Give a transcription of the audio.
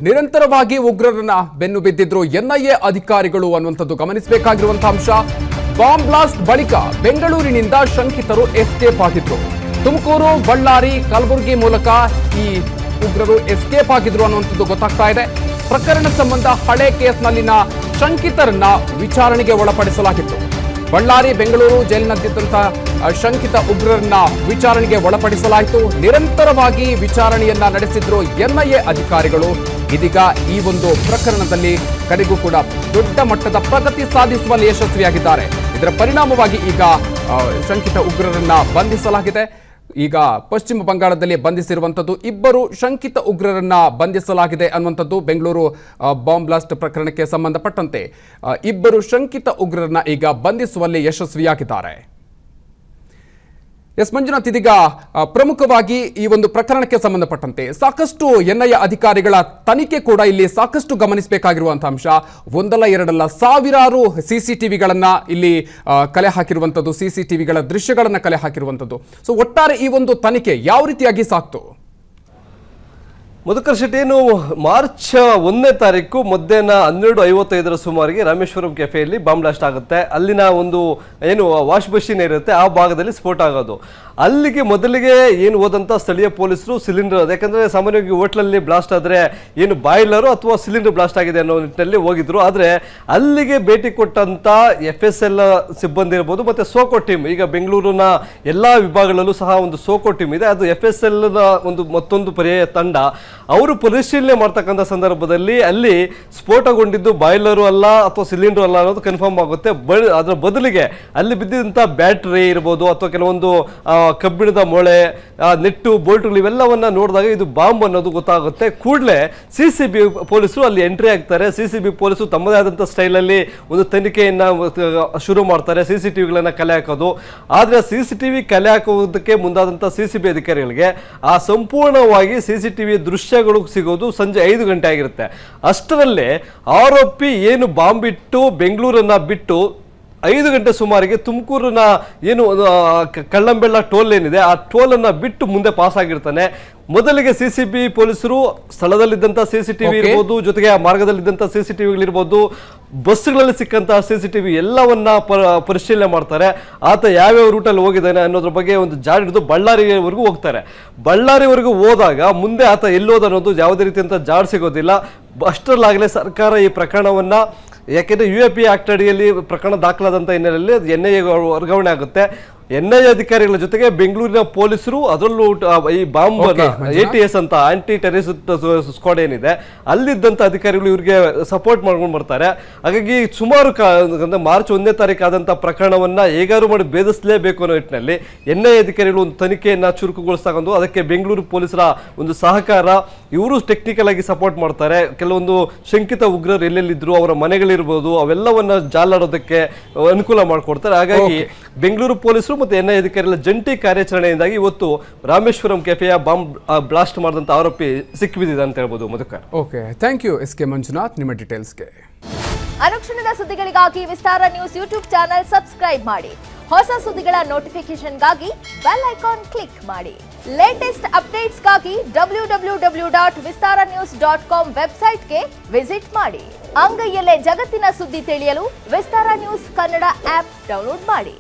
ನಿರಂತರವಾಗಿ ಉಗ್ರರನ್ನ ಬೆನ್ನು ಬಿದ್ದಿದ್ರು ಎನ್ಐಎ ಅಧಿಕಾರಿಗಳು ಅನ್ನುವಂಥದ್ದು ಗಮನಿಸಬೇಕಾಗಿರುವಂತಹ ಅಂಶ. ಬಾಂಬ್ ಬ್ಲಾಸ್ಟ್ ಬಳಿಕ ಬೆಂಗಳೂರಿನಿಂದ ಶಂಕಿತರು ಎಸ್ಕೇಪ್ ಆಗಿದ್ರು. ತುಮಕೂರು, ಬಳ್ಳಾರಿ, ಕಲಬುರಗಿ ಮೂಲಕ ಈ ಉಗ್ರರು ಎಸ್ಕೇಪ್ ಆಗಿದ್ರು ಅನ್ನುವಂಥದ್ದು ಗೊತ್ತಾಗ್ತಾ ಇದೆ. ಪ್ರಕರಣ ಸಂಬಂಧ ಹಳೆ ಕೇಸ್ನಲ್ಲಿನ ಶಂಕಿತರನ್ನ ವಿಚಾರಣೆಗೆ ಒಳಪಡಿಸಲಾಗಿತ್ತು. ಬಳ್ಳಾರಿ, ಬೆಂಗಳೂರು ಜೈಲಿನಲ್ಲಿದ್ದಂತಹ ಶಂಕಿತ ಉಗ್ರರನ್ನ ವಿಚಾರಣೆಗೆ ಒಳಪಡಿಸಲಾಯಿತು. ನಿರಂತರವಾಗಿ ವಿಚಾರಣೆಯನ್ನ ನಡೆಸಿದ್ರು ಎನ್ಐಎ ಅಧಿಕಾರಿಗಳು. ಇದೀಗ ಈ ಒಂದು ಪ್ರಕರಣದಲ್ಲಿ ಕಡೆಗೂ ಕೂಡ ದೊಡ್ಡ ಮಟ್ಟದ ಪ್ರಗತಿ ಸಾಧಿಸುವಲ್ಲಿ ಯಶಸ್ವಿಯಾಗಿದ್ದಾರೆ. ಇದರ ಪರಿಣಾಮವಾಗಿ ಈಗ ಶಂಕಿತ ಉಗ್ರರನ್ನ ಬಂಧಿಸಲಾಗಿದೆ. ಈಗ ಪಶ್ಚಿಮ ಬಂಗಾಳದಲ್ಲಿ ಬಂಧಿಸಿರುವಂಥದ್ದು ಇಬ್ಬರು ಶಂಕಿತ ಉಗ್ರರನ್ನ ಬಂಧಿಸಲಾಗಿದೆ ಅನ್ನುವಂಥದ್ದು. ಬೆಂಗಳೂರು ಬಾಂಬ್ ಬ್ಲಾಸ್ಟ್ ಪ್ರಕರಣಕ್ಕೆ ಸಂಬಂಧಪಟ್ಟಂತೆ ಇಬ್ಬರು ಶಂಕಿತ ಉಗ್ರರನ್ನ ಈಗ ಬಂಧಿಸುವಲ್ಲಿ ಯಶಸ್ವಿಯಾಗಿದ್ದಾರೆ. ಎಸ್ ಮಂಜುನಾಥ್, ಇದೀಗ ಪ್ರಮುಖವಾಗಿ ಈ ಒಂದು ಪ್ರಕರಣಕ್ಕೆ ಸಂಬಂಧಪಟ್ಟಂತೆ ಸಾಕಷ್ಟು ಎನ್ಐಎ ಅಧಿಕಾರಿಗಳ ತನಿಖೆ ಕೂಡ ಇಲ್ಲಿ ಸಾಕಷ್ಟು ಗಮನಿಸಬೇಕಾಗಿರುವಂತಹ ಅಂಶ. ಒಂದಲ್ಲ ಎರಡಲ್ಲ ಸಾವಿರಾರು ಸಿಸಿಟಿವಿಗಳನ್ನ ಇಲ್ಲಿ ಕಲೆ ಹಾಕಿರುವಂಥದ್ದು, ಸಿಸಿಟಿವಿಗಳ ದೃಶ್ಯಗಳನ್ನ ಕಲೆ ಹಾಕಿರುವಂಥದ್ದು. ಸೊ ಒಟ್ಟಾರೆ ಈ ಒಂದು ತನಿಖೆ ಯಾವ ರೀತಿಯಾಗಿ ಸಾಕ್ತು? ಮಧುಕರ್ ಶೆಟ್ಟಿ, ಮಾರ್ಚ್ 1ನೇ ತಾರೀಕು ಮಧ್ಯಾಹ್ನ 12:55 ಸುಮಾರಿಗೆ ರಾಮೇಶ್ವರಂ ಕೆಫೆಯಲ್ಲಿ ಬಾಂಬ್ ಬ್ಲಾಸ್ಟ್ ಆಗುತ್ತೆ. ಅಲ್ಲಿನ ಒಂದು ವಾಶ್ ಮಷೀನ್ ಇರುತ್ತೆ, ಆ ಭಾಗದಲ್ಲಿ ಸ್ಫೋಟ ಆಗೋದು. ಅಲ್ಲಿಗೆ ಮೊದಲಿಗೆ ಹೋದಂಥ ಸ್ಥಳೀಯ ಪೊಲೀಸರು ಸಿಲಿಂಡರ್, ಯಾಕಂದರೆ ಸಾಮಾನ್ಯವಾಗಿ ಹೋಟ್ಲಲ್ಲಿ ಬ್ಲಾಸ್ಟ್ ಆದರೆ ಬಾಯ್ಲರು ಅಥವಾ ಸಿಲಿಂಡರ್ ಬ್ಲಾಸ್ಟ್ ಆಗಿದೆ ಅನ್ನೋ ನಿಟ್ಟಿನಲ್ಲಿ ಹೋಗಿದ್ರು. ಆದರೆ ಅಲ್ಲಿಗೆ ಭೇಟಿ ಕೊಟ್ಟಂಥ FSL ಸಿಬ್ಬಂದಿ ಇರ್ಬೋದು, ಮತ್ತು ಸೋಕೋ ಟೀಮ್, ಈಗ ಬೆಂಗಳೂರಿನ ಎಲ್ಲ ವಿಭಾಗಗಳಲ್ಲೂ ಸಹ ಒಂದು ಸೋಕೋ ಟೀಮ್ ಇದೆ, ಅದು FSLನ ಒಂದು ಮತ್ತೊಂದು ಪರ್ಯಾಯ ತಂಡ. ಅವರು ಪರಿಶೀಲನೆ ಮಾಡ್ತಕ್ಕಂಥ ಸಂದರ್ಭದಲ್ಲಿ ಅಲ್ಲಿ ಸ್ಫೋಟಗೊಂಡಿದ್ದು ಬಾಯ್ಲರು ಅಲ್ಲ ಅಥವಾ ಸಿಲಿಂಡರ್ ಅಲ್ಲ ಅನ್ನೋದು ಕನ್ಫರ್ಮ್ ಆಗುತ್ತೆ. ಅದರ ಬದಲಿಗೆ ಅಲ್ಲಿ ಬಿದ್ದಿದ್ದಂಥ ಬ್ಯಾಟ್ರಿ ಇರ್ಬೋದು ಅಥವಾ ಕೆಲವೊಂದು ಕಬ್ಬಿಣದ ಮೊಳೆ, ನೆಟ್ಟು, ಬೋಲ್ಟ್ಗಳು ಇವೆಲ್ಲವನ್ನ ನೋಡಿದಾಗ ಇದು ಬಾಂಬ್ ಅನ್ನೋದು ಗೊತ್ತಾಗುತ್ತೆ. ಕೂಡಲೇ CCB ಪೊಲೀಸರು ಅಲ್ಲಿ ಎಂಟ್ರಿ ಆಗ್ತಾರೆ. CCB ಪೊಲೀಸರು ತಮ್ಮದೇ ಆದಂಥ ಸ್ಟೈಲಲ್ಲಿ ಒಂದು ತನಿಖೆಯನ್ನ ಶುರು ಮಾಡ್ತಾರೆ, CCTVಗಳನ್ನ ಕಲೆ ಹಾಕೋದು. ಆದರೆ CCTV ಕಲೆ ಹಾಕೋದಕ್ಕೆ ಮುಂದಾದಂಥ CCB ಅಧಿಕಾರಿಗಳಿಗೆ ಆ ಸಂಪೂರ್ಣವಾಗಿ CCTV ದೃಶ್ಯಗಳು ಸಿಗೋದು ಸಂಜೆ 5 ಗಂಟೆ ಆಗಿರುತ್ತೆ. ಅಷ್ಟರಲ್ಲೇ ಆರೋಪಿ ಬಾಂಬ್ ಇಟ್ಟು ಬೆಂಗಳೂರನ್ನ ಬಿಟ್ಟು 5 ಗಂಟೆ ಸುಮಾರಿಗೆ ತುಮಕೂರಿನ ಕಳ್ಳಂಬೆಳ್ಳ ಟೋಲ್ ಏನಿದೆ ಆ ಟೋಲನ್ನು ಬಿಟ್ಟು ಮುಂದೆ ಪಾಸ್ ಆಗಿರ್ತಾನೆ. ಮೊದಲಿಗೆ CCB ಪೊಲೀಸರು ಸ್ಥಳದಲ್ಲಿದ್ದಂಥ CCTV ಇರ್ಬೋದು, ಜೊತೆಗೆ ಆ ಮಾರ್ಗದಲ್ಲಿದ್ದಂಥ CCTVಗಳಿರ್ಬೋದು, ಬಸ್ಗಳಲ್ಲಿ ಸಿಕ್ಕಂತಹ CCTV ಎಲ್ಲವನ್ನ ಪರಿಶೀಲನೆ ಮಾಡ್ತಾರೆ. ಆತ ಯಾವ್ಯಾವ ರೂಟಲ್ಲಿ ಹೋಗಿದ್ದಾನೆ ಅನ್ನೋದ್ರ ಬಗ್ಗೆ ಒಂದು ಜಾಡ್ ಹಿಡಿದು ಬಳ್ಳಾರಿವರೆಗೂ ಹೋಗ್ತಾರೆ. ಬಳ್ಳಾರಿವರೆಗೂ ಹೋದಾಗ ಮುಂದೆ ಆತ ಎಲ್ಲೋದ ಅನ್ನೋದು ಯಾವುದೇ ರೀತಿಯಂಥ ಜಾಡ್ ಸಿಗೋದಿಲ್ಲ. ಅಷ್ಟರಲ್ಲಾಗಲೇ ಸರ್ಕಾರ ಈ ಪ್ರಕರಣವನ್ನ, ಯಾಕೆಂದರೆ UAP ಆಕ್ಟ್ ಅಡಿಯಲ್ಲಿ ಪ್ರಕರಣ ದಾಖಲಾದಂಥ ಹಿನ್ನೆಲೆಯಲ್ಲಿ NIA ವರ್ಗಾವಣೆ ಆಗುತ್ತೆ. NIA ಅಧಿಕಾರಿಗಳ ಜೊತೆಗೆ ಬೆಂಗಳೂರಿನ ಪೊಲೀಸರು, ಅದರಲ್ಲೂ ಈ ಬಾಂಬ್ ATS ಅಂತ ಆಂಟಿ ಟೆರರಿಸ್ಟ್ ಸ್ಕ್ವಾಡ್ ಏನಿದೆ ಅಲ್ಲಿದ್ದಂಥ ಅಧಿಕಾರಿಗಳು ಇವರಿಗೆ ಸಪೋರ್ಟ್ ಮಾಡ್ಕೊಂಡು ಬರ್ತಾರೆ. ಹಾಗಾಗಿ ಸುಮಾರು ಮಾರ್ಚ್ 1ನೇ ತಾರೀಕು ಆದಂಥ ಪ್ರಕರಣವನ್ನ ಹೇಗಾರು ಮಾಡಿ ಭೇದಿಸಲೇಬೇಕು ಅನ್ನೋ ನಿಟ್ಟಿನಲ್ಲಿ NIA ಅಧಿಕಾರಿಗಳು ಒಂದು ತನಿಖೆಯನ್ನ ಚುರುಕುಗೊಳಿಸ್ತಕೊಂಡು ಅದಕ್ಕೆ ಬೆಂಗಳೂರು ಪೊಲೀಸರ ಒಂದು ಸಹಕಾರ, ಇವರು ಟೆಕ್ನಿಕಲ್ ಆಗಿ ಸಪೋರ್ಟ್ ಮಾಡ್ತಾರೆ. ಕೆಲವೊಂದು ಶಂಕಿತ ಉಗ್ರರು ಎಲ್ಲೆಲ್ಲಿದ್ರು ಅವರ ಮನೆಗಳಿರ್ಬೋದು ಅವೆಲ್ಲವನ್ನ ಜಾಲಾಡೋದಕ್ಕೆ ಅನುಕೂಲ ಮಾಡಿಕೊಡ್ತಾರೆ. ಹಾಗಾಗಿ ಬೆಂಗಳೂರು ಪೊಲೀಸರು ಮತ್ತು NIA ಅಧಿಕಾರಿಗಳ ಜಂಟಿ ಕಾರ್ಯಾಚರಣೆಯಿಂದಾಗಿ ಇವತ್ತು ರಾಮೇಶ್ವರಂ ಕೆಫೆಯ ಬಾಂಬ್ ಬ್ಲಾಸ್ಟ್ ಮಾಡಿದಂಥ ಆರೋಪಿ ಸಿಕ್ಕಿಬಿದ್ದಿದೆ ಅಂತ ಹೇಳ್ಬೋದು. Madhukar, okay, thank you SK Manjunath ನಿಮ್ಮ ಡೀಟೇಲ್ಸ್ಗೆ. ಅನುಕ್ಷಣದ ಸುದ್ದಿಗಳಿಗಾಗಿ Vistara news YouTube channel subscribe ಮಾಡಿ. ಹೊಸ ಸುದ್ದಿಗಳ ನೋಟಿಫಿಕೇಶನ್ಗಾಗಿ ಬೆಲ್ ಐಕಾನ್ ಕ್ಲಿಕ್ ಮಾಡಿ. ಲೇಟೆಸ್ಟ್ ಅಪ್ಡೇಟ್ಸ್ಗಾಗಿ www.vistaranews.com ವೆಬ್ಸೈಟ್ಗೆ ವಿಸಿಟ್ ಮಾಡಿ. ಅಂಗೈಯಲ್ಲೇ ಜಗತ್ತಿನ ಸುದ್ದಿ ತಿಳಿಯಲು Vistara news Kannada app download ಮಾಡಿ.